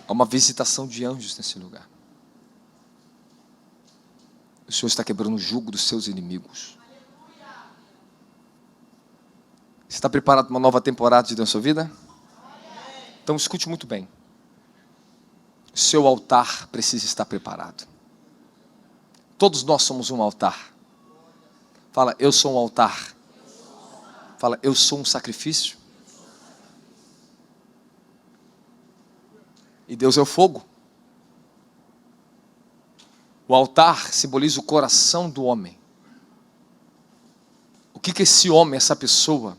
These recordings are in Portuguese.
Há uma visitação de anjos nesse lugar. O Senhor está quebrando o jugo dos seus inimigos. Você está preparado para uma nova temporada de Deus na sua vida? Então escute muito bem. Seu altar precisa estar preparado. Todos nós somos um altar. Fala, eu sou um altar. Fala, eu sou um sacrifício. E Deus é o fogo. O altar simboliza o coração do homem. O que esse homem, essa pessoa,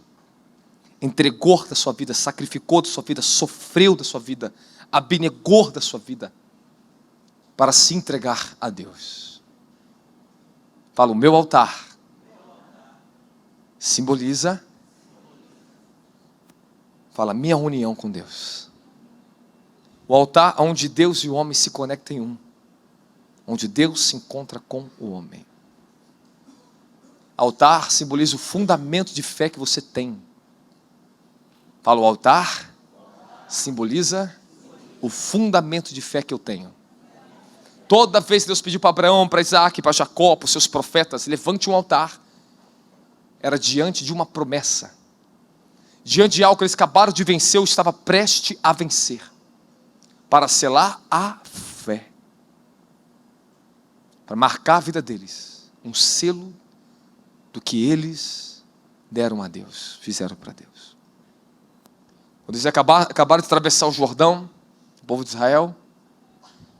entregou da sua vida, sacrificou da sua vida, sofreu da sua vida, abnegou da sua vida, para se entregar a Deus. Fala, o meu altar simboliza, fala, minha união com Deus. O altar onde Deus e o homem se conectam em um. Onde Deus se encontra com o homem. Altar simboliza o fundamento de fé que você tem. Fala, o altar simboliza o fundamento de fé que eu tenho. Toda vez que Deus pediu para Abraão, para Isaac, para Jacó, para os seus profetas, levante um altar, era diante de uma promessa. Diante de algo que eles acabaram de vencer, ou estava prestes a vencer. Para selar a fé. Para marcar a vida deles. Um selo do que eles deram a Deus, fizeram para Deus. Quando eles acabaram de atravessar o Jordão, o povo de Israel,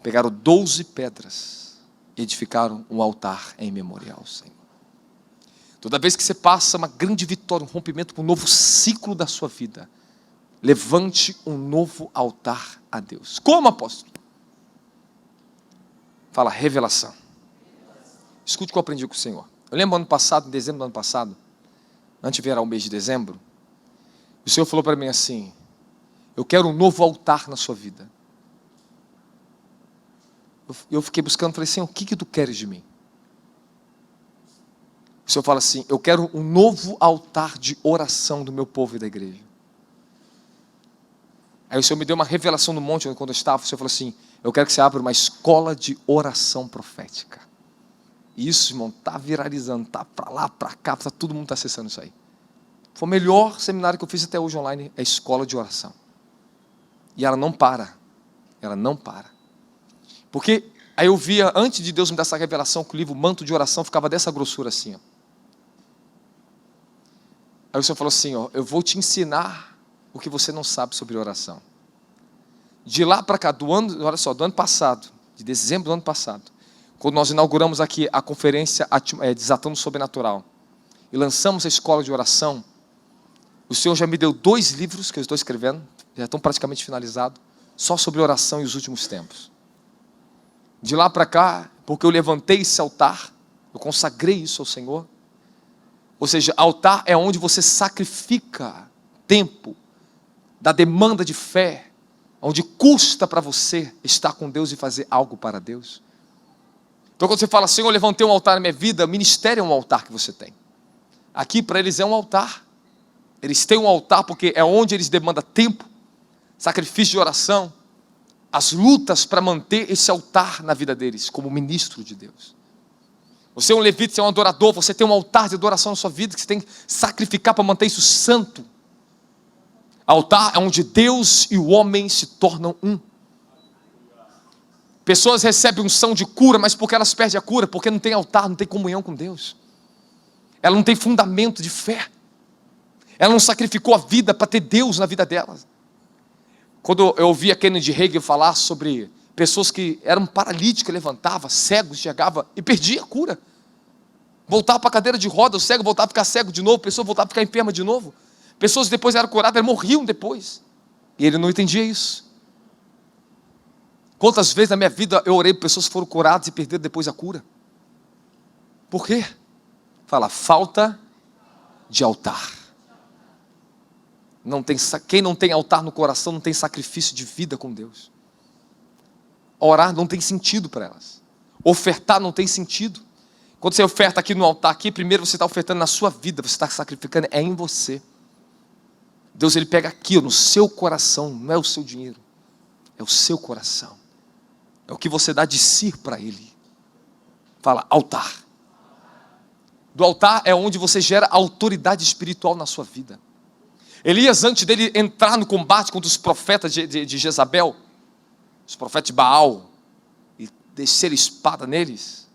pegaram 12 pedras e edificaram um altar em memorial ao Senhor. Toda vez que você passa uma grande vitória, um rompimento para um novo ciclo da sua vida, levante um novo altar a Deus. Como, apóstolo? Fala, revelação. Escute o que eu aprendi com o Senhor. Eu lembro ano passado, em dezembro do ano passado, antes de virar o mês de dezembro, o Senhor falou para mim assim, eu quero um novo altar na sua vida. Eu fiquei buscando, falei, Senhor, o que tu queres de mim? O Senhor fala assim, eu quero um novo altar de oração do meu povo e da igreja. Aí o Senhor me deu uma revelação no monte, quando eu estava, o Senhor falou assim, eu quero que você abra uma escola de oração profética. E isso, irmão, está viralizando, está para lá, para cá, todo mundo está acessando isso aí. Foi o melhor seminário que eu fiz até hoje online, é a escola de oração. E ela não para, Porque aí eu via, antes de Deus me dar essa revelação, que o livro Manto de Oração ficava dessa grossura assim, ó. Aí o Senhor falou assim, ó, eu vou te ensinar o que você não sabe sobre oração. De lá para cá, do ano passado, de dezembro do ano passado, quando nós inauguramos aqui a conferência Desatando o Sobrenatural, e lançamos a escola de oração, o Senhor já me deu 2 livros que eu estou escrevendo, já estão praticamente finalizados, só sobre oração e os últimos tempos. De lá para cá, porque eu levantei esse altar, eu consagrei isso ao Senhor. Ou seja, altar é onde você sacrifica tempo, da demanda de fé, onde custa para você estar com Deus e fazer algo para Deus. Então quando você fala, Senhor, eu levantei um altar na minha vida, o ministério é um altar que você tem. Aqui para eles é um altar. Eles têm um altar porque é onde eles demandam tempo, sacrifício de oração, as lutas para manter esse altar na vida deles, como ministro de Deus. Você é um levita, você é um adorador, você tem um altar de adoração na sua vida, que você tem que sacrificar para manter isso santo. Altar é onde Deus e o homem se tornam um. Pessoas recebem unção de cura, mas porque elas perdem a cura? Porque não tem altar, não tem comunhão com Deus. Ela não tem fundamento de fé. Ela não sacrificou a vida para ter Deus na vida delas. Quando eu ouvia Kennedy Hagin falar sobre pessoas que eram paralíticas, levantavam, cegos, chegavam e perdia a cura. Voltava para a cadeira de roda, o cego voltava a ficar cego de novo, a pessoa voltava a ficar enferma de novo. Pessoas que depois eram curadas, morriam depois. E ele não entendia isso. Quantas vezes na minha vida eu orei por pessoas que foram curadas e perderam depois a cura? Por quê? Fala, falta de altar. Quem não tem altar no coração não tem sacrifício de vida com Deus. Orar não tem sentido para elas. Ofertar não tem sentido. Quando você oferta aqui no altar, primeiro você está ofertando na sua vida, você está sacrificando, é em você. Deus, Ele pega aqui no seu coração, não é o seu dinheiro. é o seu coração. É o que você dá de si para Ele. Fala, altar. Do altar é onde você gera autoridade espiritual na sua vida. Elias, antes dele entrar no combate contra os profetas de Jezabel, os profetas de Baal, e descer a espada neles,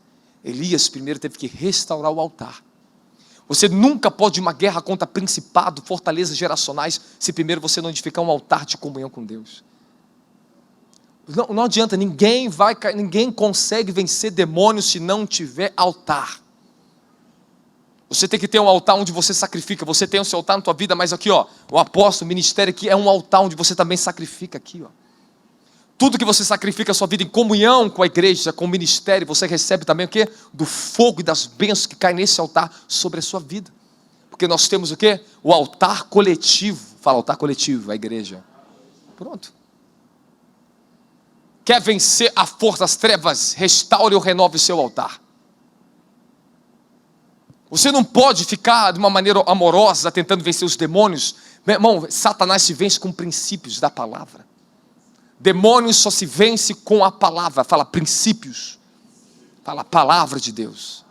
Elias primeiro teve que restaurar o altar. Você nunca pode ir uma guerra contra principado, fortalezas geracionais, se primeiro você não edificar um altar de comunhão com Deus. Não adianta, ninguém consegue vencer demônios se não tiver altar. Você tem que ter um altar onde você sacrifica. Você tem o seu altar na tua vida, mas aqui, ó, o apóstolo, o ministério aqui é um altar onde você também sacrifica aqui, ó. Tudo que você sacrifica a sua vida em comunhão com a igreja, com o ministério, você recebe também o quê? Do fogo e das bênçãos que caem nesse altar sobre a sua vida. Porque nós temos o quê? O altar coletivo. Fala, altar coletivo, a igreja. Pronto. Quer vencer a força das trevas? Restaure ou renove o seu altar. Você não pode ficar de uma maneira amorosa tentando vencer os demônios. Meu irmão, Satanás se vence com princípios da palavra. Demônios só se vence com a palavra. Fala princípios. Fala a palavra de Deus.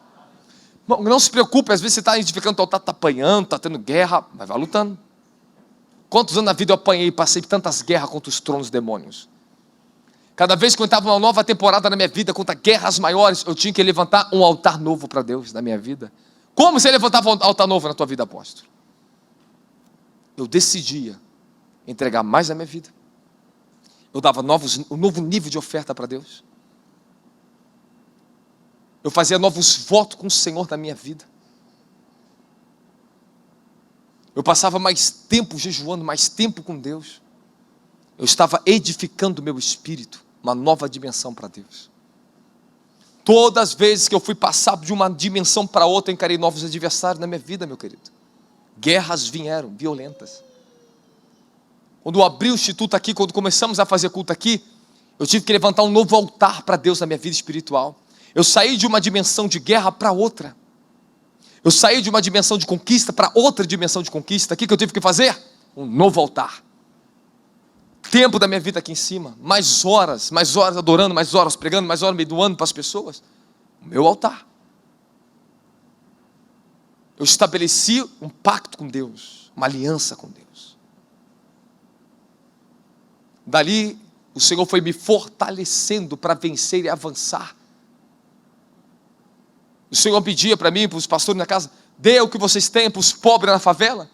Não se preocupe, às vezes você está edificando o altar, está apanhando, está tendo guerra, mas vai lutando. Quantos anos na vida eu apanhei e passei tantas guerras contra os tronos demônios? Cada vez que eu entrava numa nova temporada na minha vida, contra guerras maiores, eu tinha que levantar um altar novo para Deus na minha vida. Como você levantava um altar novo na tua vida, apóstolo? Eu decidia entregar mais a minha vida. Eu dava um novo nível de oferta para Deus. Eu fazia novos votos com o Senhor na minha vida. Eu passava mais tempo jejuando, mais tempo com Deus. Eu estava edificando o meu espírito, uma nova dimensão para Deus. Todas as vezes que eu fui passar de uma dimensão para outra, eu encarei novos adversários na minha vida, meu querido. Guerras vieram, violentas. Quando eu abri o instituto aqui, quando começamos a fazer culto aqui, eu tive que levantar um novo altar para Deus na minha vida espiritual. Eu saí de uma dimensão de guerra para outra. Eu saí de uma dimensão de conquista para outra dimensão de conquista. O que eu tive que fazer? Um novo altar. Tempo da minha vida aqui em cima, mais horas adorando, mais horas pregando, mais horas me doando para as pessoas. O meu altar. Eu estabeleci um pacto com Deus, uma aliança com Deus. Dali, o Senhor foi me fortalecendo para vencer e avançar. O Senhor pedia para mim, para os pastores na casa, dê o que vocês têm para os pobres na favela.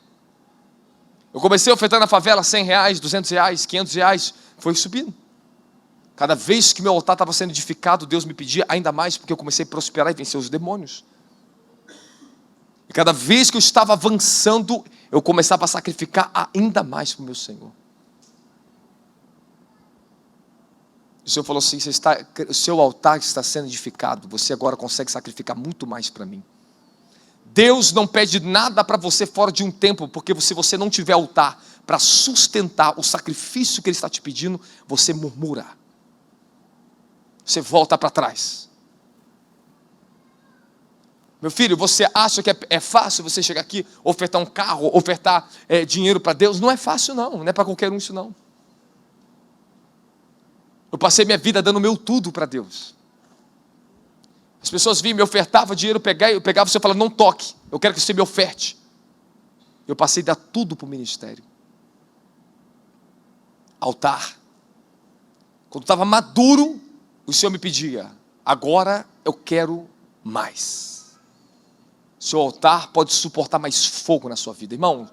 Eu comecei a ofertar na favela R$100, R$200, R$500, foi subindo. Cada vez que meu altar estava sendo edificado, Deus me pedia ainda mais, porque eu comecei a prosperar e vencer os demônios. E cada vez que eu estava avançando, eu começava a sacrificar ainda mais para o meu Senhor. O Senhor falou assim, o seu altar está sendo edificado, você agora consegue sacrificar muito mais para mim. Deus não pede nada para você fora de um tempo, porque se você não tiver altar para sustentar o sacrifício que Ele está te pedindo, você murmura. Você volta para trás. Meu filho, você acha que é fácil você chegar aqui, ofertar um carro, ofertar dinheiro para Deus? Não é fácil não é para qualquer um isso não. Eu passei minha vida dando meu tudo para Deus. As pessoas vinham, me ofertavam dinheiro, eu pegava, você falava, não toque, eu quero que você me oferte. Eu passei a dar tudo para o ministério. Altar. Quando estava maduro, o Senhor me pedia, agora eu quero mais. Seu altar pode suportar mais fogo na sua vida. Irmão,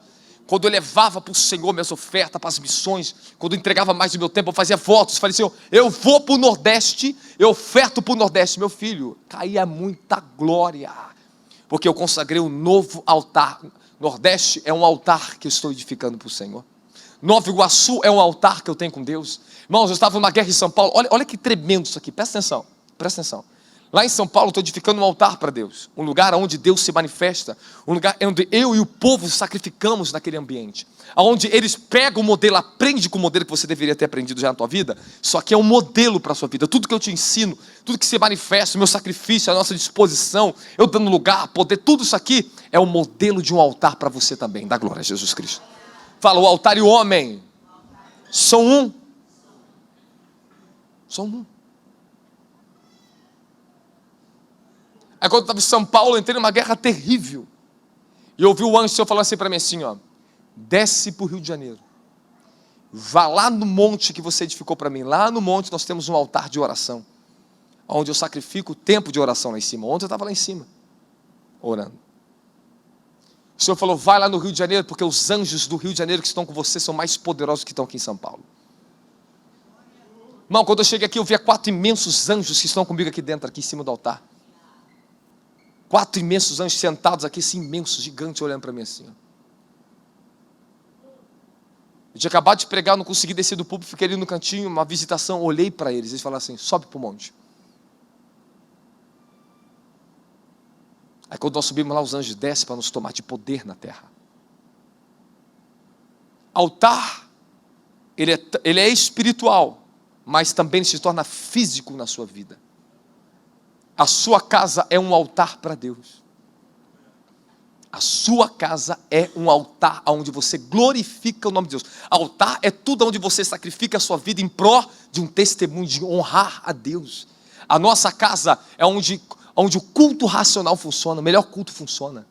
quando eu levava para o Senhor minhas ofertas, para as missões, quando eu entregava mais do meu tempo, eu fazia votos, falei, Senhor, eu vou para o Nordeste, eu oferto para o Nordeste. Meu filho, caía muita glória, porque eu consagrei um novo altar. Nordeste é um altar que eu estou edificando para o Senhor. Nova Iguaçu é um altar que eu tenho com Deus. Irmãos, eu estava numa guerra em São Paulo, olha que tremendo isso aqui, presta atenção. Lá em São Paulo, eu estou edificando um altar para Deus. Um lugar onde Deus se manifesta. Um lugar onde eu e o povo sacrificamos naquele ambiente. Onde eles pegam o modelo, aprendem com o modelo que você deveria ter aprendido já na tua vida. Só que é um modelo para a sua vida. Tudo que eu te ensino, tudo que se manifesta, o meu sacrifício, a nossa disposição, eu dando lugar, poder, tudo isso aqui é um modelo de um altar para você também. Dá glória a Jesus Cristo. Fala, o altar e o homem são um. Só um. Aí quando eu estava em São Paulo, eu entrei numa guerra terrível. E eu ouvi o anjo do Senhor falando assim para mim assim, ó, desce para o Rio de Janeiro. Vá lá no monte que você edificou para mim. Lá no monte nós temos um altar de oração, onde eu sacrifico o tempo de oração lá em cima. Ontem eu estava lá em cima, orando. O Senhor falou, vai lá no Rio de Janeiro, porque os anjos do Rio de Janeiro que estão com você são mais poderosos que estão aqui em São Paulo. Irmão, quando eu cheguei aqui, eu via 4 imensos anjos que estão comigo aqui dentro, aqui em cima do altar. 4 imensos anjos sentados aqui, assim, imensos, gigantes, olhando para mim assim. Ó. Eu tinha acabado de pregar, não consegui descer do púlpito, fiquei ali no cantinho, uma visitação, olhei para eles, eles falaram assim, sobe para o monte. Aí quando nós subimos lá, os anjos descem para nos tomar de poder na terra. Altar, ele é espiritual, mas também se torna físico na sua vida. A sua casa é um altar para Deus. A sua casa é um altar onde você glorifica o nome de Deus. Altar é tudo onde você sacrifica a sua vida em pró de um testemunho, de honrar a Deus. A nossa casa é onde o culto racional funciona, o melhor culto funciona.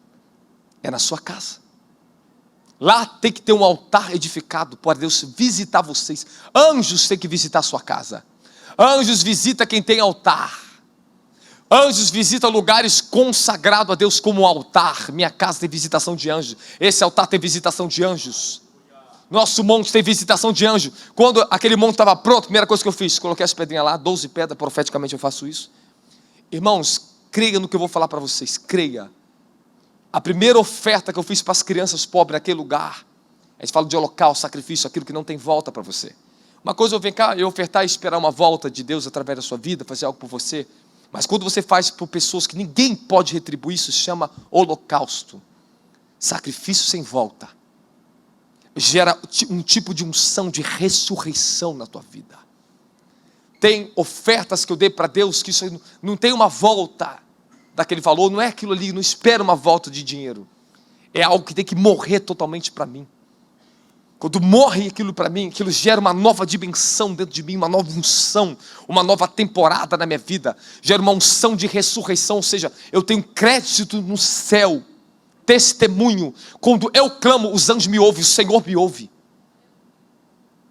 É na sua casa. Lá tem que ter um altar edificado para Deus visitar vocês. Anjos têm que visitar a sua casa. Anjos visitam quem tem altar. Anjos visitam lugares consagrados a Deus como altar. Minha casa tem visitação de anjos. Esse altar tem visitação de anjos. Nosso monte tem visitação de anjo. Quando aquele monte estava pronto, a primeira coisa que eu fiz, coloquei as pedrinhas lá, 12 pedras, profeticamente eu faço isso. Irmãos, creia no que eu vou falar para vocês, creia. A primeira oferta que eu fiz para as crianças pobres naquele lugar, a gente fala de holocausto, sacrifício, aquilo que não tem volta para você. Uma coisa eu venho cá, eu ofertar e esperar uma volta de Deus através da sua vida, fazer algo por você. Mas quando você faz por pessoas que ninguém pode retribuir, isso se chama holocausto. Sacrifício sem volta. Gera um tipo de unção de ressurreição na tua vida. Tem ofertas que eu dei para Deus que isso não tem uma volta daquele valor, não é aquilo ali, não espera uma volta de dinheiro. É algo que tem que morrer totalmente para mim. Quando morre aquilo para mim, aquilo gera uma nova dimensão dentro de mim, uma nova unção, uma nova temporada na minha vida, gera uma unção de ressurreição, ou seja, eu tenho crédito no céu, testemunho. Quando eu clamo, os anjos me ouvem, o Senhor me ouve.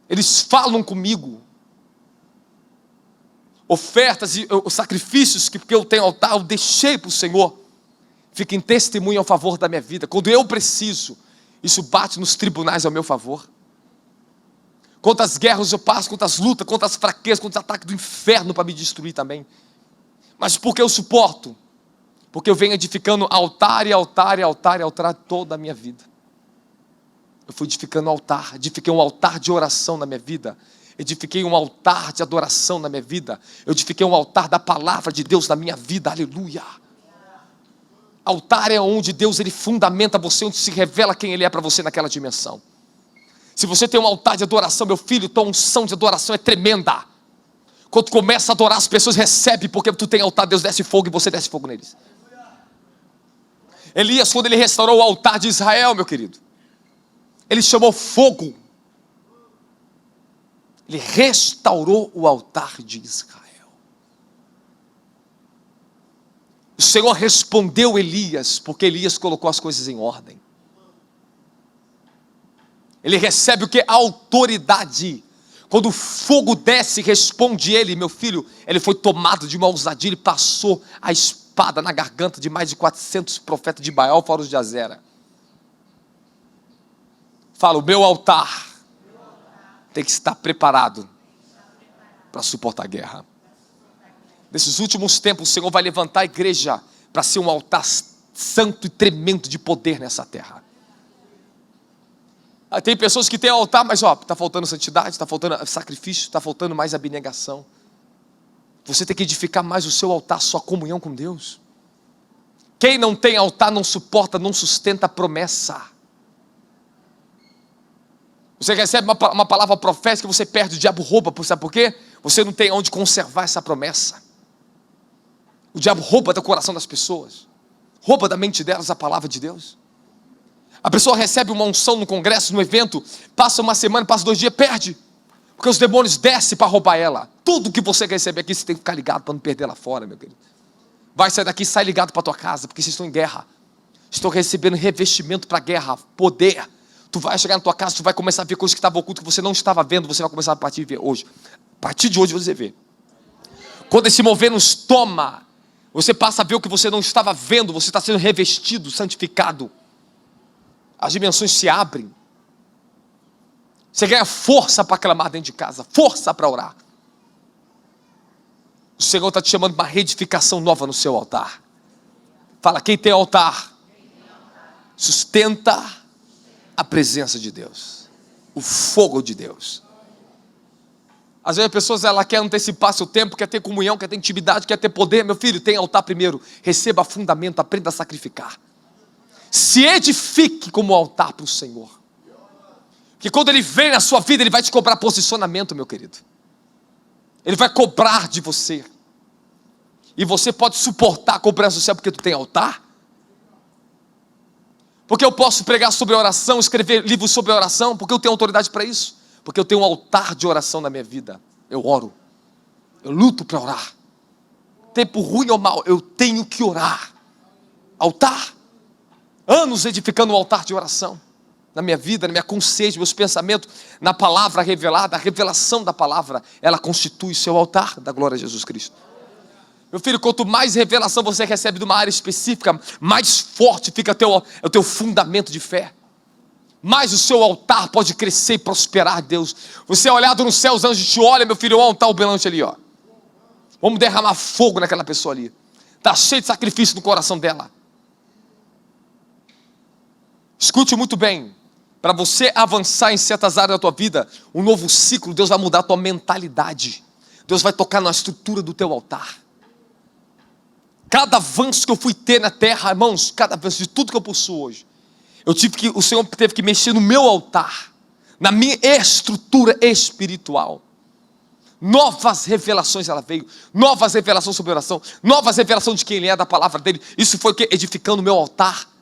Eles falam comigo. Ofertas e sacrifícios que porque eu tenho altar, eu deixei para o Senhor, fica em testemunho ao favor da minha vida. Quando eu preciso, isso bate nos tribunais ao meu favor. Quantas guerras eu passo, quantas lutas, quantas fraquezas, quantos ataques do inferno para me destruir também. Mas por que eu suporto? Porque eu venho edificando altar e altar e altar e altar toda a minha vida. Eu fui edificando altar, edifiquei um altar de oração na minha vida. Edifiquei um altar de adoração na minha vida. Eu edifiquei um altar da palavra de Deus na minha vida, aleluia. Altar é onde Deus ele fundamenta você, onde se revela quem Ele é para você naquela dimensão. Se você tem um altar de adoração, meu filho, tua unção de adoração é tremenda. Quando tu começa a adorar, as pessoas recebem, porque tu tem altar, Deus desce fogo e você desce fogo neles. Elias, quando ele restaurou o altar de Israel, meu querido, ele chamou fogo. Ele restaurou o altar de Israel. O Senhor respondeu Elias, porque Elias colocou as coisas em ordem. Ele recebe o que? A autoridade. Quando o fogo desce, responde ele, meu filho, ele foi tomado de uma ousadia, ele passou a espada na garganta de mais de 400 profetas de Baal, fora os de Azera. Fala, o meu altar tem que estar preparado para suportar a guerra. Nesses últimos tempos, o Senhor vai levantar a igreja para ser um altar santo e tremendo de poder nessa terra. Tem pessoas que têm altar, mas está faltando santidade, está faltando sacrifício, está faltando mais abnegação. Você tem que edificar mais o seu altar, sua comunhão com Deus. Quem não tem altar não suporta, não sustenta a promessa. Você recebe uma palavra profética, você perde, o diabo rouba, sabe por quê? Você não tem onde conservar essa promessa. O diabo rouba do coração das pessoas, rouba da mente delas a palavra de Deus. A pessoa recebe uma unção no congresso, no evento, passa uma semana, passa 2 dias, perde. Porque os demônios descem para roubar ela. Tudo que você receber aqui, você tem que ficar ligado para não perder lá fora, meu querido. Vai sair daqui, sai ligado para tua casa, porque vocês estão em guerra. Estão recebendo revestimento para a guerra, poder. Tu vai chegar na tua casa, tu vai começar a ver coisas que estavam ocultas, que você não estava vendo, você vai começar a partir de ver hoje. A partir de hoje você vê. Quando esse mover nos toma, você passa a ver o que você não estava vendo, você está sendo revestido, santificado. As dimensões se abrem. Você ganha força para clamar dentro de casa, força para orar. O Senhor está te chamando para uma reedificação nova no seu altar. Fala, quem tem altar, sustenta a presença de Deus, o fogo de Deus. Às vezes as pessoas querem antecipar seu tempo, quer ter comunhão, quer ter intimidade, quer ter poder. Meu filho, tem altar primeiro, receba fundamento, aprenda a sacrificar. Se edifique como altar para o Senhor. Que quando Ele vem na sua vida, Ele vai te cobrar posicionamento, meu querido. Ele vai cobrar de você. E você pode suportar a cobrança do céu porque tu tem altar? Porque eu posso pregar sobre oração, escrever livros sobre oração, porque eu tenho autoridade para isso. Porque eu tenho um altar de oração na minha vida. Eu oro. Eu luto para orar. Tempo ruim ou mal, eu tenho que orar. Altar. Anos edificando um altar de oração. Na minha vida, na minha consciência, meus pensamentos, na palavra revelada, a revelação da palavra, ela constitui o seu altar da glória a Jesus Cristo. Meu filho, quanto mais revelação você recebe de uma área específica, mais forte fica o teu fundamento de fé. Mais o seu altar pode crescer e prosperar, Deus. Você é olhado no céu, os anjos te olham, meu filho, olha um altar belante ali, ó. Vamos derramar fogo naquela pessoa ali. Está cheio de sacrifício no coração dela. Escute muito bem. Para você avançar em certas áreas da tua vida, um novo ciclo, Deus vai mudar a tua mentalidade. Deus vai tocar na estrutura do teu altar. Cada avanço que eu fui ter na terra, irmãos, cada avanço de tudo que eu possuo hoje, o Senhor teve que mexer no meu altar, na minha estrutura espiritual. Novas revelações ela veio, novas revelações sobre oração, novas revelações de quem Ele é, da palavra dEle. Isso foi o que? Edificando o meu altar.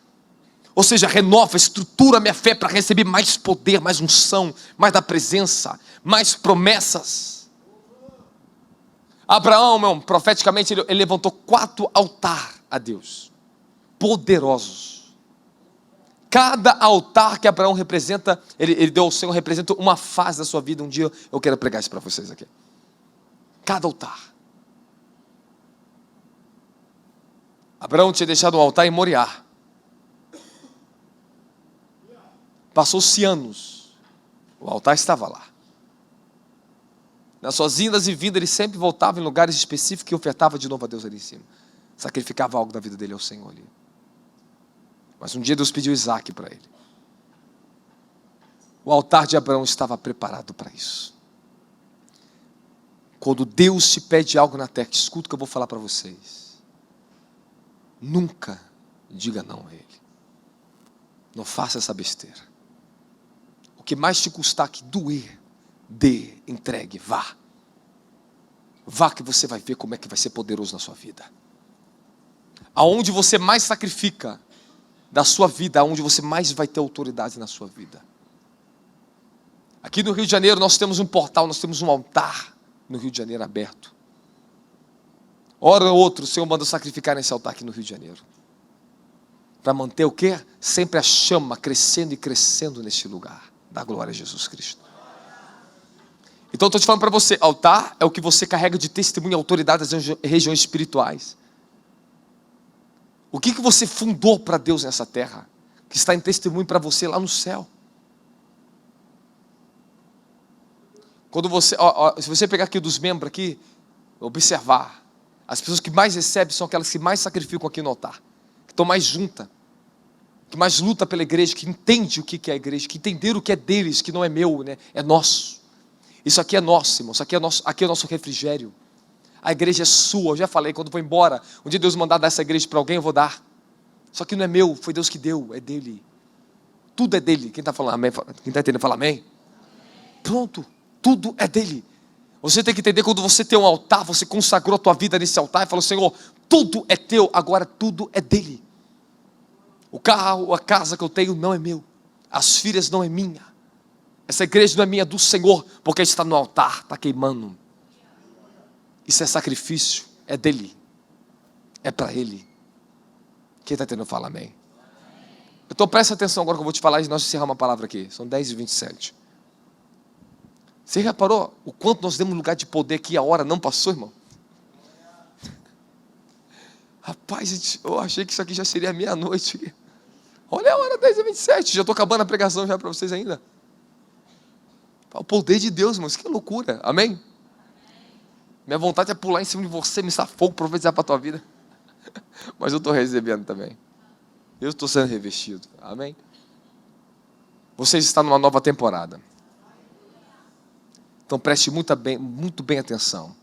Ou seja, renova, estrutura a minha fé para receber mais poder, mais unção, mais da presença, mais promessas. Abraão, profeticamente, ele levantou 4 altares a Deus, poderosos. Cada altar que Abraão representa, ele deu ao Senhor, representa uma fase da sua vida. Um dia eu quero pregar isso para vocês aqui. Cada altar. Abraão tinha deixado um altar em Moriá. Passou-se anos, o altar estava lá. Nas suas indas e vindas, ele sempre voltava em lugares específicos e ofertava de novo a Deus ali em cima. Sacrificava algo da vida dele ao Senhor ali. Mas um dia Deus pediu Isaac para ele. O altar de Abraão estava preparado para isso. Quando Deus te pede algo na terra, escuta o que eu vou falar para vocês. Nunca diga não a Ele. Não faça essa besteira. O que mais te custar que doer, dê, entregue, vá. Vá que você vai ver como é que vai ser poderoso na sua vida. Aonde você mais sacrifica da sua vida, aonde você mais vai ter autoridade na sua vida. Aqui no Rio de Janeiro nós temos um portal, nós temos um altar no Rio de Janeiro aberto. Hora ou outra o Senhor manda sacrificar nesse altar aqui no Rio de Janeiro. Para manter o quê? Sempre a chama crescendo e crescendo neste lugar. Da glória a Jesus Cristo. Então eu estou te falando para você, altar é o que você carrega de testemunho e autoridade das regiões espirituais. O que você fundou para Deus nessa terra, que está em testemunho para você lá no céu? Quando você, se você pegar aqui dos membros aqui, observar, as pessoas que mais recebem são aquelas que mais sacrificam aqui no altar, que estão mais juntas, que mais luta pela igreja, que entende o que é a igreja, que entenderam o que é deles, que não é meu, né? É nosso. Isso aqui é nosso, irmão. Isso aqui é o nosso refrigério. A igreja é sua. Eu já falei, quando eu vou embora, um dia Deus mandar dar essa igreja para alguém, eu vou dar. Só que não é meu, foi Deus que deu, é dele. Tudo é dele. Quem está falando amém? Quem está entendendo, fala amém. Pronto, tudo é dele. Você tem que entender, quando você tem um altar, você consagrou a tua vida nesse altar e falou, Senhor, tudo é teu, agora tudo é dele. O carro, a casa que eu tenho não é meu. As filhas não é minha. Essa igreja não é minha, é do Senhor, porque a gente está no altar, está queimando. Isso é sacrifício, é dele, é para ele. Quem está tentando falar amém? Então presta atenção agora que eu vou te falar e nós encerramos uma palavra aqui. São 10h27. Você reparou o quanto nós demos lugar de poder aqui, a hora não passou, irmão? Rapaz, eu achei que isso aqui já seria meia-noite. Olha a hora, 10h27. Já estou acabando a pregação já para vocês ainda. O poder de Deus, irmãos, que loucura. Amém? Minha vontade é pular em cima de você, me estar fogo, profetizar para a tua vida. Mas eu estou recebendo também. Eu estou sendo revestido. Amém? Vocês estão numa nova temporada. Então preste muito bem atenção.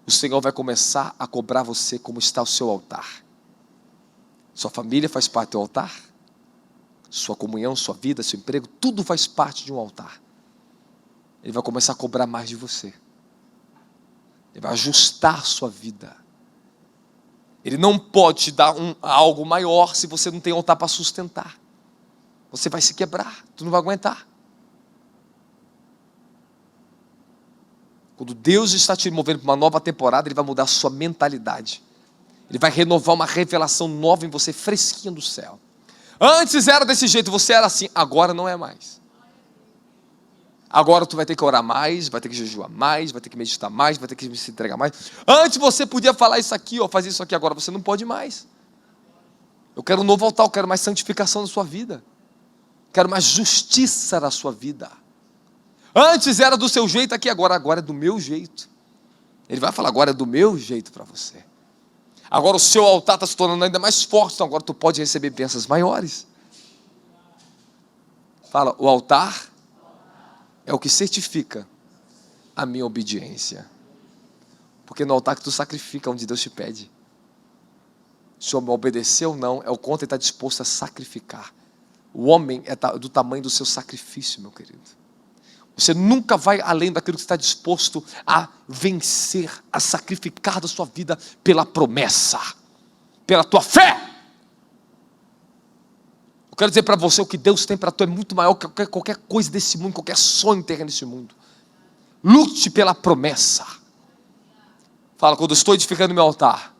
O Senhor vai começar a cobrar você como está o seu altar. Sua família faz parte do altar. Sua comunhão, sua vida, seu emprego, tudo faz parte de um altar. Ele vai começar a cobrar mais de você. Ele vai ajustar sua vida. Ele não pode te dar algo maior se você não tem altar para sustentar. Você vai se quebrar, tu não vai aguentar. Quando Deus está te movendo para uma nova temporada, Ele vai mudar a sua mentalidade. Ele vai renovar uma revelação nova em você, fresquinha do céu. Antes era desse jeito, você era assim, agora não é mais. Agora tu vai ter que orar mais, vai ter que jejuar mais, vai ter que meditar mais, vai ter que se entregar mais. Antes você podia falar isso aqui, ó, fazer isso aqui, agora você não pode mais. Eu quero um novo altar, eu quero mais santificação na sua vida. Quero mais justiça na sua vida. Antes era do seu jeito aqui, agora é do meu jeito. Ele vai falar, agora é do meu jeito para você. Agora o seu altar está se tornando ainda mais forte, então agora tu pode receber bênçãos maiores. Fala, o altar é o que certifica a minha obediência. Porque no altar que tu sacrifica, onde Deus te pede. Se o homem obedecer ou não, é o quanto ele está disposto a sacrificar. O homem é do tamanho do seu sacrifício, meu querido. Você nunca vai além daquilo que está disposto a vencer, a sacrificar da sua vida pela promessa, pela tua fé. Eu quero dizer para você, o que Deus tem para tu é muito maior que qualquer coisa desse mundo, qualquer sonho terreno desse mundo. Lute pela promessa. Fala, quando eu estou edificando meu altar,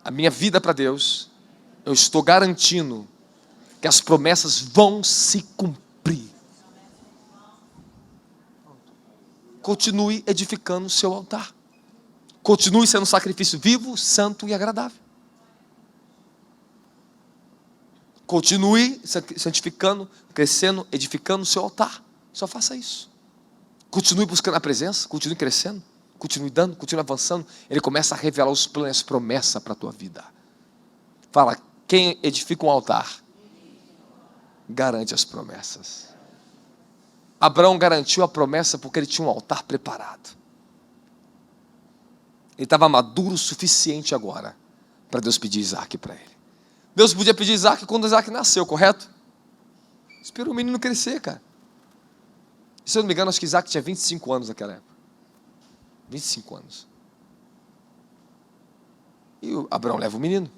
a minha vida para Deus, eu estou garantindo que as promessas vão se cumprir. Continue edificando o seu altar. Continue sendo um sacrifício vivo, santo e agradável. Continue santificando, crescendo, edificando o seu altar. Só faça isso. Continue buscando a presença, continue crescendo, continue dando, continue avançando. Ele começa a revelar os planos, as promessas para a tua vida. Fala, quem edifica um altar, garante as promessas. Abraão garantiu a promessa porque ele tinha um altar preparado. Ele estava maduro o suficiente agora para Deus pedir Isaac para ele. Deus podia pedir Isaac quando Isaac nasceu, correto? Esperou o menino crescer, cara. Se eu não me engano, acho que Isaac tinha 25 anos naquela época. 25 anos. E o Abraão leva o menino.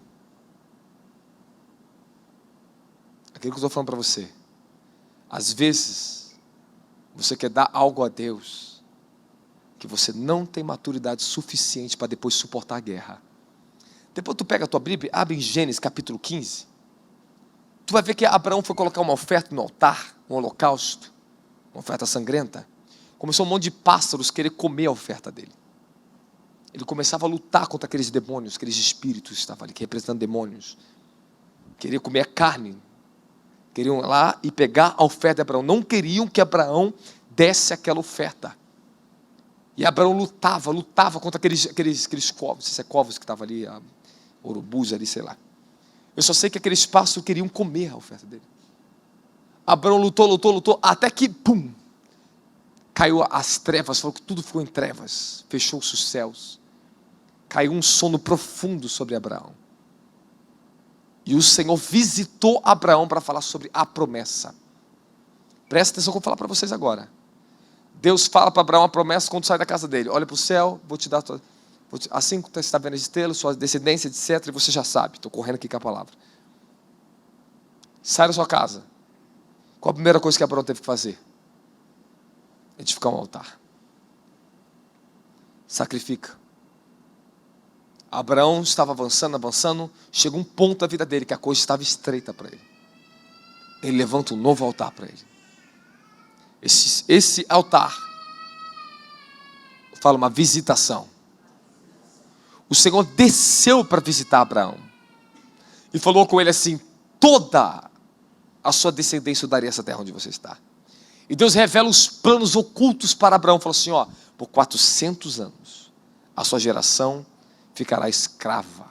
Aquilo que eu estou falando para você. Às vezes, você quer dar algo a Deus que você não tem maturidade suficiente para depois suportar a guerra. Depois tu pega a tua Bíblia, abre em Gênesis capítulo 15. Tu vai ver que Abraão foi colocar uma oferta no altar, um holocausto, uma oferta sangrenta. Começou um monte de pássaros querer comer a oferta dele. Ele começava a lutar contra aqueles demônios, aqueles espíritos que estavam ali, que representam demônios. Queria comer a carne. Queriam lá e pegar a oferta de Abraão. Não queriam que Abraão desse aquela oferta. E Abraão lutava contra aqueles covos, se é covos que estavam ali, urubus ali, sei lá. Eu só sei que aqueles pássaros queriam comer a oferta dele. Abraão lutou, até que, pum, caiu as trevas, falou que tudo ficou em trevas, fechou-se os céus. Caiu um sono profundo sobre Abraão. E o Senhor visitou Abraão para falar sobre a promessa. Presta atenção que eu vou falar para vocês agora. Deus fala para Abraão a promessa quando sai da casa dele. Olha para o céu, vou te dar, assim que você está vendo as estrelas, sua descendência, etc. E você já sabe, estou correndo aqui com a palavra. Sai da sua casa. Qual a primeira coisa que Abraão teve que fazer? Edificar um altar. Sacrifica. Abraão estava avançando, chegou um ponto da vida dele que a coisa estava estreita para ele. Ele levanta um novo altar para ele. Esse altar fala uma visitação. O Senhor desceu para visitar Abraão e falou com ele assim: toda a sua descendência eu daria essa terra onde você está. E Deus revela os planos ocultos para Abraão. Falou assim: ó, por 400 anos a sua geração ficará escrava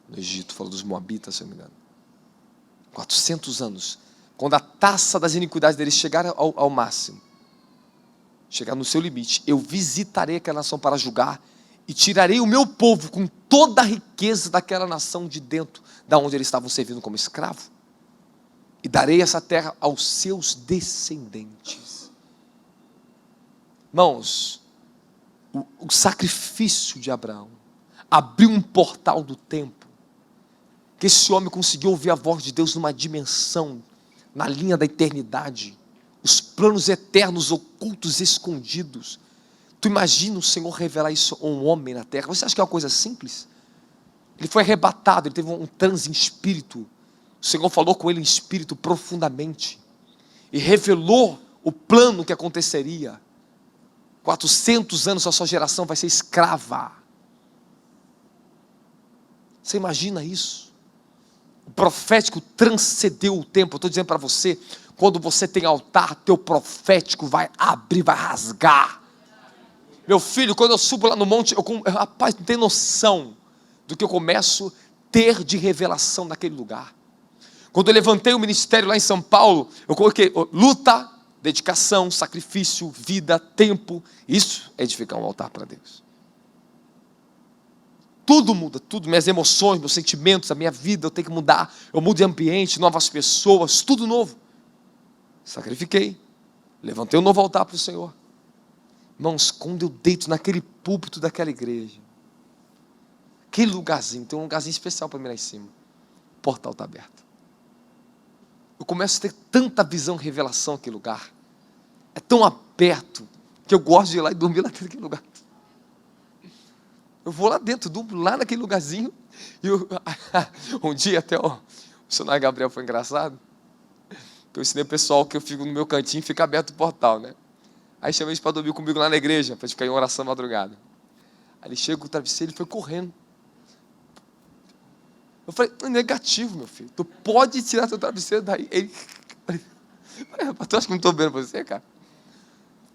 no Egito. Falou dos Moabitas, se eu não me engano. 400 anos. Quando a taça das iniquidades deles chegar ao máximo, chegar no seu limite, eu visitarei aquela nação para julgar e tirarei o meu povo com toda a riqueza daquela nação de dentro, da onde eles estavam servindo como escravo, e darei essa terra aos seus descendentes. Irmãos, o sacrifício de Abraão abriu um portal do tempo, que esse homem conseguiu ouvir a voz de Deus numa dimensão, na linha da eternidade, os planos eternos, ocultos, escondidos. Tu imagina o Senhor revelar isso a um homem na terra? Você acha que é uma coisa simples? Ele foi arrebatado, ele teve um transe em espírito. O Senhor falou com ele em espírito profundamente e revelou o plano que aconteceria. 400 anos a sua geração vai ser escrava. Você imagina isso? O profético transcendeu o tempo. Eu estou dizendo para você, quando você tem altar, teu profético vai abrir, vai rasgar. Meu filho, quando eu subo lá no monte, rapaz, não tem noção do que eu começo a ter de revelação naquele lugar. Quando eu levantei o ministério lá em São Paulo, eu coloquei luta, dedicação, sacrifício, vida, tempo. Isso é edificar um altar para Deus. Tudo muda, tudo, minhas emoções, meus sentimentos, a minha vida, eu tenho que mudar. Eu mudo de ambiente, novas pessoas, tudo novo. Sacrifiquei, levantei um novo altar para o Senhor. Irmãos, quando eu deito naquele púlpito daquela igreja, aquele lugarzinho, tem um lugarzinho especial para mim lá em cima, o portal está aberto. Eu começo a ter tanta visão e revelação naquele lugar, é tão aberto, que eu gosto de ir lá e dormir lá dentro daquele lugar. Eu vou lá dentro, durmo lá naquele lugarzinho, e um dia até o missionário Gabriel foi engraçado, que eu ensinei o pessoal que eu fico no meu cantinho e fica aberto o portal, né? Aí chamei eles para dormir comigo lá na igreja, para ficar em oração madrugada. Aí ele chega com o travesseiro, ele foi correndo. Eu falei, negativo, meu filho, tu pode tirar teu travesseiro daí. Ele, tu acha que não estou vendo você, cara?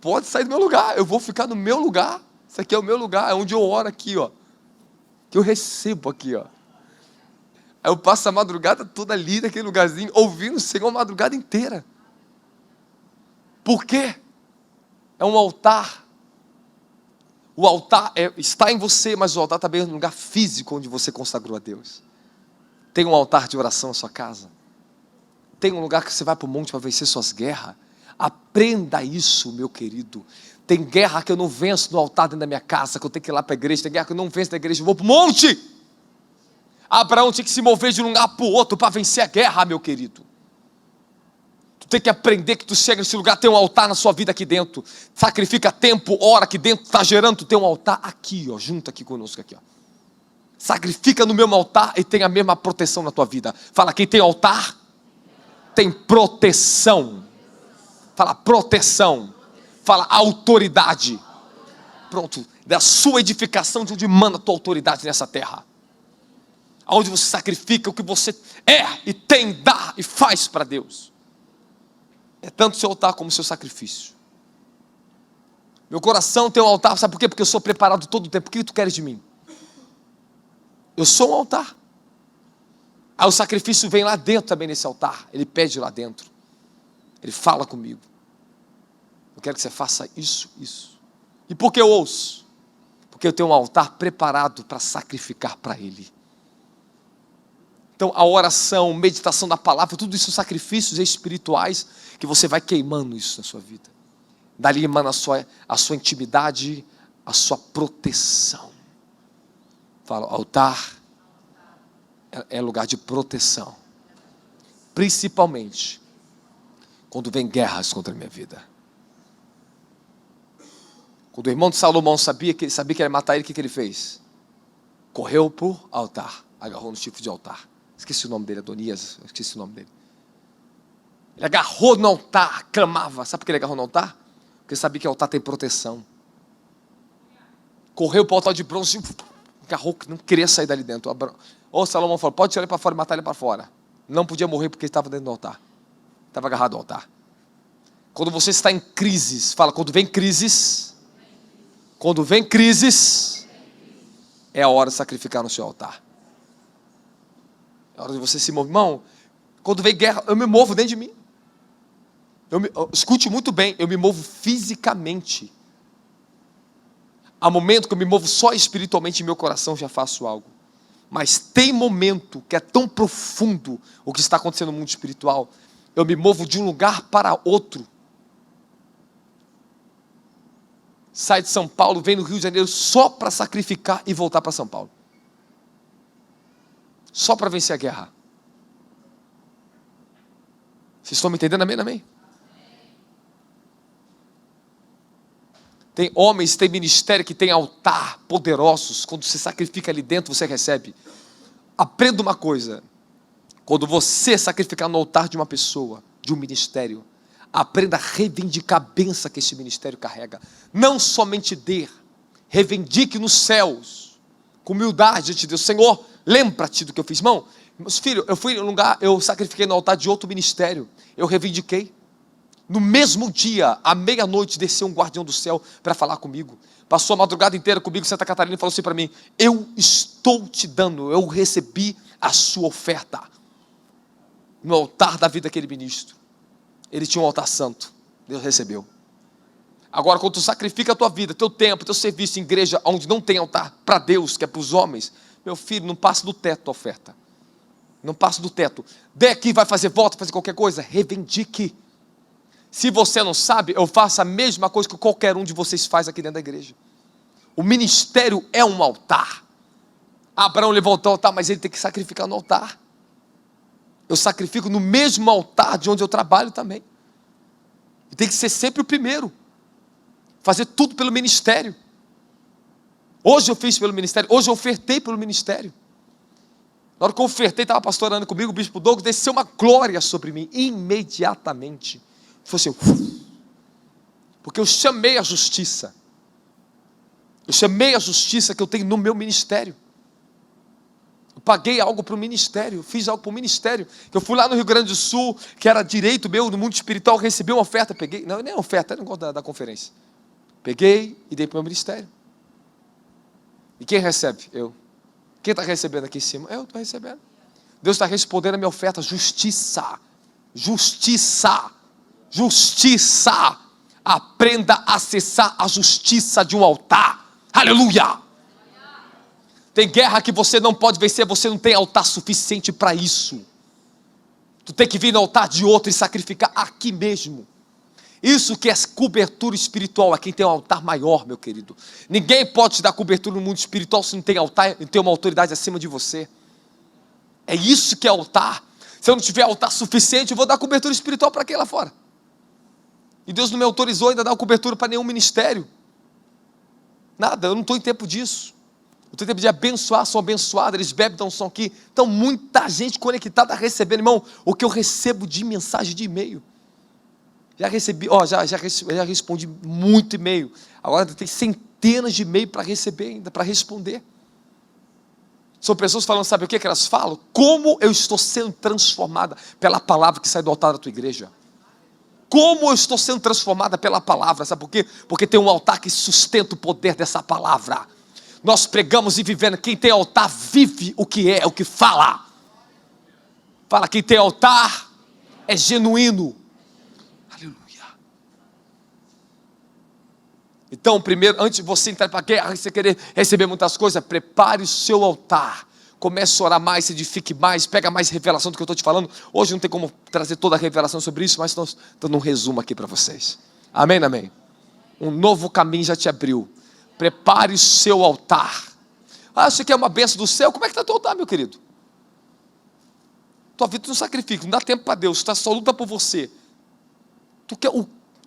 Pode sair do meu lugar, eu vou ficar no meu lugar. Isso aqui é o meu lugar, é onde eu oro aqui, ó. Que eu recebo aqui, ó. Aí eu passo a madrugada toda ali, naquele lugarzinho, ouvindo o Senhor a madrugada inteira. Por quê? É um altar. O altar está em você, mas o altar também é um lugar físico onde você consagrou a Deus. Tem um altar de oração na sua casa. Tem um lugar que você vai para o monte para vencer suas guerras. Aprenda isso, meu querido. Tem guerra que eu não venço no altar dentro da minha casa, que eu tenho que ir lá para a igreja. Tem guerra que eu não venço na igreja, eu vou para o monte. Abraão tinha que se mover de um lugar para o outro para vencer a guerra, meu querido. Tu tem que aprender que tu chega nesse lugar, tem um altar na sua vida aqui dentro. Sacrifica tempo, hora aqui dentro, está gerando, tu tem um altar aqui, ó, junto aqui conosco, aqui, ó. Sacrifica no mesmo altar e tem a mesma proteção na tua vida. Fala, quem tem altar, tem proteção. Fala, proteção. Fala, autoridade. Pronto, da sua edificação de onde manda a tua autoridade nessa terra. Onde você sacrifica o que você é e tem, dá e faz para Deus. É tanto seu altar como seu sacrifício. Meu coração tem um altar, sabe por quê? Porque eu sou preparado todo o tempo. O que tu queres de mim? Eu sou um altar. Aí o sacrifício vem lá dentro também nesse altar. Ele pede lá dentro. Ele fala comigo. Eu quero que você faça isso, isso. E por que eu ouço? Porque eu tenho um altar preparado para sacrificar para Ele. Então a oração, meditação da palavra, tudo isso são sacrifícios espirituais que você vai queimando isso na sua vida. Dali emana a sua intimidade, a sua proteção. Fala, altar é lugar de proteção. Principalmente quando vem guerras contra a minha vida. Quando o irmão de Salomão sabia que ele ia matar ele, o que ele fez? Correu para o altar, agarrou no chifre de altar. Esqueci o nome dele, Adonias, esqueci o nome dele. Ele agarrou no altar, clamava. Sabe por que ele agarrou no altar? Porque ele sabia que o altar tem proteção. Correu para o altar de bronze, agarrou, não queria sair dali dentro. Salomão falou, pode tirar ele para fora e matar ele para fora. Não podia morrer porque ele estava dentro do altar. Estava agarrado ao altar. Quando você está em crises, fala, quando vem crises, é a hora de sacrificar no seu altar. É a hora de você se mover. Irmão, quando vem guerra, eu me movo dentro de mim. Escute muito bem, eu me movo fisicamente. Há momento que eu me movo só espiritualmente, em meu coração já faço algo. Mas tem momento que é tão profundo o que está acontecendo no mundo espiritual, eu me movo de um lugar para outro. Sai de São Paulo, vem no Rio de Janeiro só para sacrificar e voltar para São Paulo. Só para vencer a guerra. Vocês estão me entendendo? Amém? Amém? Tem homens, tem ministério que tem altar poderosos. Quando você sacrifica ali dentro, você recebe. Aprenda uma coisa. Quando você sacrificar no altar de uma pessoa, de um ministério, aprenda a reivindicar a bênção que esse ministério carrega. Não somente dê, reivindique nos céus, com humildade diante de Deus. Senhor, lembra-te do que eu fiz. Irmão, meus filhos, eu fui em um lugar, eu sacrifiquei no altar de outro ministério. Eu reivindiquei. No mesmo dia, à meia-noite, desceu um guardião do céu para falar comigo. Passou a madrugada inteira comigo em Santa Catarina e falou assim para mim, eu estou te dando, eu recebi a sua oferta. No altar da vida daquele ministro. Ele tinha um altar santo. Deus recebeu. Agora, quando tu sacrifica a tua vida, teu tempo, teu serviço em igreja, onde não tem altar para Deus, que é para os homens, meu filho, não passa do teto a oferta. Não passa do teto. Dê aqui, vai fazer volta, fazer qualquer coisa, reivindique. Se você não sabe, eu faço a mesma coisa que qualquer um de vocês faz aqui dentro da igreja. O ministério é um altar. Abraão levantou o altar, mas ele tem que sacrificar no altar. Eu sacrifico no mesmo altar de onde eu trabalho também. E tem que ser sempre o primeiro. Fazer tudo pelo ministério. Hoje eu fiz pelo ministério, hoje eu ofertei pelo ministério. Na hora que eu ofertei, estava pastorando comigo, o bispo Douglas, desceu uma glória sobre mim, imediatamente. Foi assim, porque eu chamei a justiça. Eu chamei a justiça que eu tenho no meu ministério. Eu paguei algo para o ministério, fiz algo para o ministério. Eu fui lá no Rio Grande do Sul, que era direito meu, no mundo espiritual, recebi uma oferta, peguei, não, nem oferta, era negócio da conferência. Peguei e dei para o meu ministério. E quem recebe? Eu. Quem está recebendo aqui em cima? Eu estou recebendo. Deus está respondendo a minha oferta, justiça. Justiça. Justiça. Aprenda a acessar a justiça de um altar. Aleluia. Tem guerra que você não pode vencer, você não tem altar suficiente para isso. Tu tem que vir no altar de outro e sacrificar aqui mesmo. Isso que é cobertura espiritual, é quem tem um altar maior, meu querido. Ninguém pode te dar cobertura no mundo espiritual se não tem altar e tem uma autoridade acima de você. É isso que é altar. Se eu não tiver altar suficiente, eu vou dar cobertura espiritual para quem lá fora? E Deus não me autorizou ainda a dar cobertura para nenhum ministério. Nada, eu não estou em tempo disso. Eu tenho tempo de abençoar, são abençoados, eles bebem, dão som aqui. Então, muita gente conectada recebendo, irmão, o que eu recebo de mensagem de e-mail. Já recebi, já respondi muito e-mail. Agora tem centenas de e-mail para receber ainda, para responder. São pessoas falando, sabe o que elas falam? Como eu estou sendo transformada pela palavra que sai do altar da tua igreja. Como eu estou sendo transformada pela palavra, sabe por quê? Porque tem um altar que sustenta o poder dessa palavra. Nós pregamos e vivendo, quem tem altar vive o que é, o que fala. Fala, quem tem altar é genuíno. Aleluia. Então, primeiro, antes de você entrar para a guerra e você querer receber muitas coisas, prepare o seu altar. Comece a orar mais, se edifique mais, pega mais revelação do que eu estou te falando. Hoje não tem como trazer toda a revelação sobre isso, mas estou dando um resumo aqui para vocês. Amém, amém? Um novo caminho já te abriu. Prepare o seu altar. Ah, você quer uma bênção do céu? Como é que está o teu altar, meu querido? Tua vida não sacrifica, não dá tempo para Deus, só luta por você.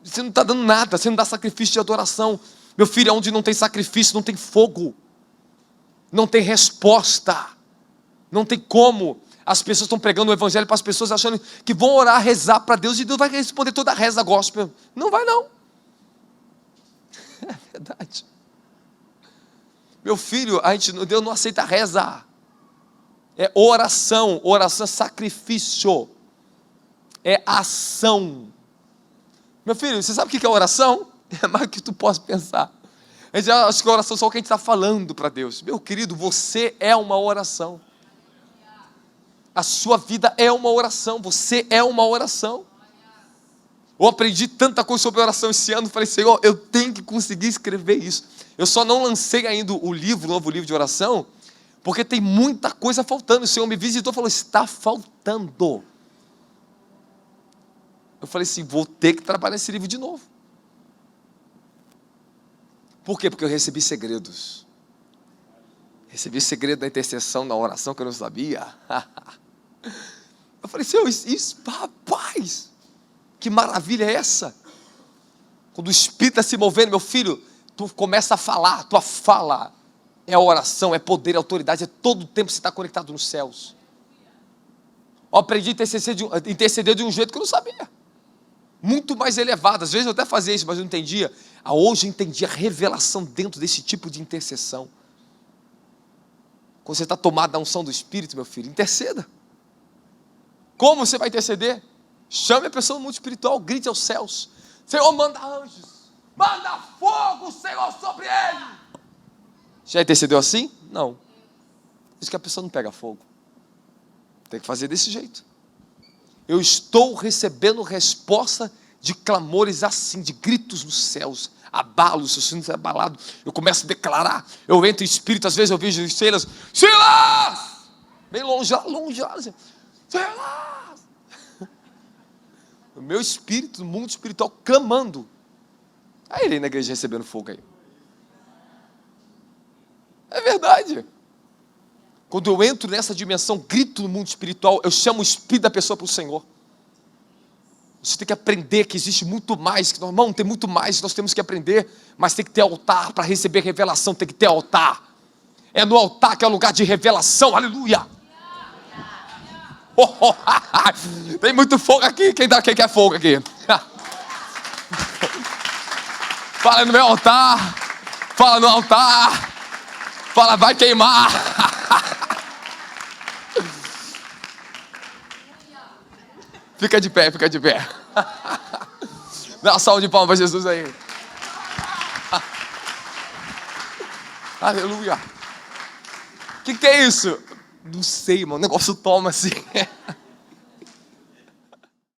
Você não está dando nada, você não dá sacrifício de adoração. Meu filho, onde não tem sacrifício, não tem fogo. Não tem resposta. Não tem como. As pessoas estão pregando o evangelho para as pessoas achando que vão orar, rezar para Deus e Deus vai responder toda a reza gospel. Não vai não. É verdade. Meu filho, Deus não aceita reza. É oração. Oração é sacrifício. É ação. Meu filho, você sabe o que é oração? É mais do que tu possa pensar. A gente acha que a oração é só o que a gente está falando para Deus. Meu querido, você é uma oração. A sua vida é uma oração. Você é uma oração. Eu aprendi tanta coisa sobre oração esse ano. Falei, Senhor, eu tenho que conseguir escrever isso. Eu só não lancei ainda o novo livro de oração, porque tem muita coisa faltando. O Senhor me visitou e falou, está faltando. Eu falei assim, vou ter que trabalhar esse livro de novo. Por quê? Porque eu recebi segredos. Recebi segredo da intercessão, na oração que eu não sabia. Eu falei, Senhor, isso, rapaz, que maravilha é essa? Quando o Espírito está se movendo, meu filho, tu começa a falar, tua fala é oração, é poder, é autoridade, é todo o tempo você está conectado nos céus. Eu aprendi a interceder de um jeito que eu não sabia. Muito mais elevado, às vezes eu até fazia isso, mas eu não entendia. Hoje eu entendi a revelação dentro desse tipo de intercessão. Quando você está tomado da unção do Espírito, meu filho, interceda. Como você vai interceder? Chame a pessoa no mundo espiritual, grite aos céus. Senhor, manda anjos, manda fogo, Senhor, sobre ele. Já intercedeu assim? Não. Diz que a pessoa não pega fogo. Tem que fazer desse jeito. Eu estou recebendo resposta de clamores assim, de gritos nos céus, abalos, eu sinto abalado, eu começo a declarar, eu entro em espírito, às vezes eu vejo Silas, bem longe lá, assim, Silas, o meu espírito, o mundo espiritual clamando, aí ele na igreja recebendo fogo aí, é verdade. Quando eu entro nessa dimensão, grito no mundo espiritual, eu chamo o espírito da pessoa para o Senhor. Você tem que aprender que existe muito mais, que irmão, tem muito mais que nós temos que aprender, mas tem que ter altar para receber revelação, tem que ter altar. É no altar que é o lugar de revelação, aleluia. Tem muito fogo aqui, quem quer fogo aqui? Fala no meu altar, fala no altar, fala vai queimar. Fica de pé, fica de pé. Dá uma salva de palmas para Jesus aí. Aleluia. O que é isso? Não sei, irmão. O negócio toma assim.